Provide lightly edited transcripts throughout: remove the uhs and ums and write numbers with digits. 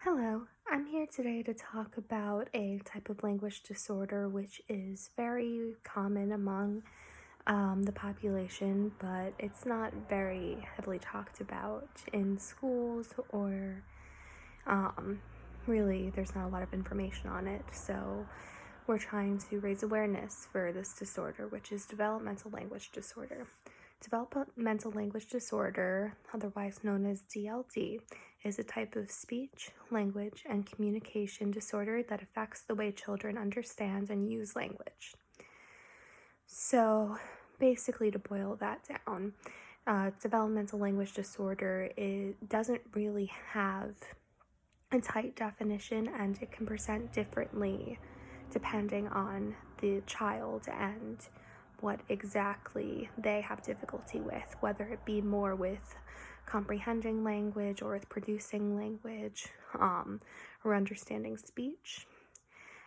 Hello, I'm here today to talk about a type of language disorder which is very common among the population, but it's not very heavily talked about in schools or really there's not a lot of information on it. So we're trying to raise awareness for this disorder, which is developmental language disorder. Developmental language disorder, otherwise known as DLD, is a type of speech, language, and communication disorder that affects the way children understand and use language. So, basically, to boil that down, developmental language disorder doesn't really have a tight definition, and it can present differently depending on the child and what exactly they have difficulty with, whether it be more with comprehending language or with producing language, or understanding speech.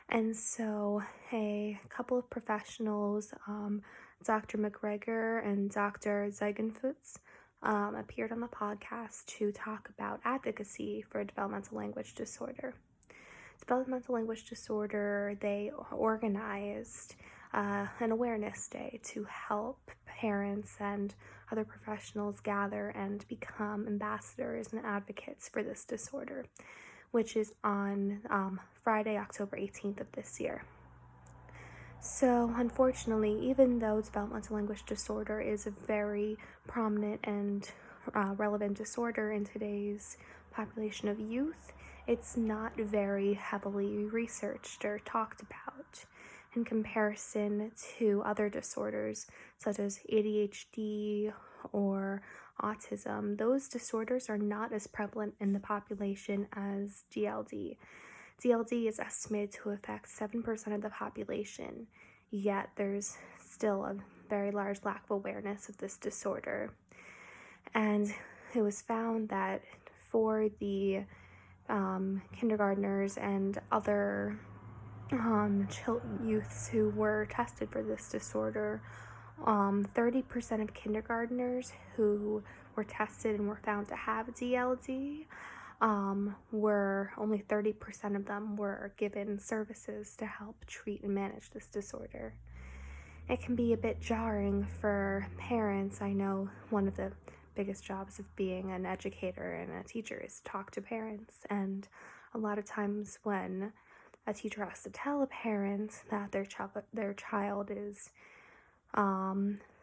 And so a couple of professionals, Dr. McGregor and Dr. Zeigenfutz, appeared on the podcast to talk about advocacy for developmental language disorder. Developmental language disorder, they organized an awareness day to help parents and other professionals gather and become ambassadors and advocates for this disorder, which is on Friday, October 18th of this year. So, unfortunately, even though developmental language disorder is a very prominent and relevant disorder in today's population of youth, it's not very heavily researched or talked about in comparison to other disorders such as ADHD or autism. Those disorders are not as prevalent in the population as DLD. DLD is estimated to affect 7% of the population, yet there's still a very large lack of awareness of this disorder. And it was found that for the kindergartners and other youths who were tested for this disorder, 30% of kindergartners who were tested and were found to have DLD, only 30% of them were given services to help treat and manage this disorder. It can be a bit jarring for parents. I know one of the biggest jobs of being an educator and a teacher is to talk to parents, and a lot of times when a teacher has to tell a parent that their child is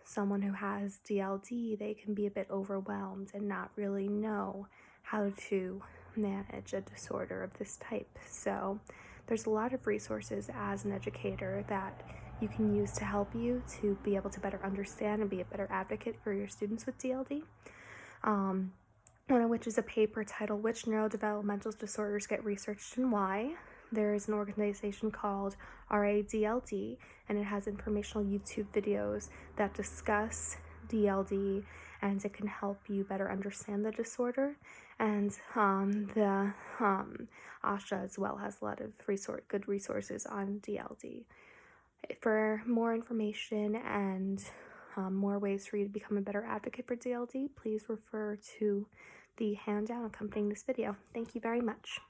someone who has DLD, they can be a bit overwhelmed and not really know how to manage a disorder of this type. So there's a lot of resources as an educator that you can use to help you to be able to better understand and be a better advocate for your students with DLD. One of which is a paper titled "Which Neurodevelopmental Disorders Get Researched and Why?" There is an organization called RADLD, and it has informational YouTube videos that discuss DLD, and it can help you better understand the disorder. And the ASHA as well has a lot of good resources on DLD. For more information and more ways for you to become a better advocate for DLD, please refer to the handout accompanying this video. Thank you very much.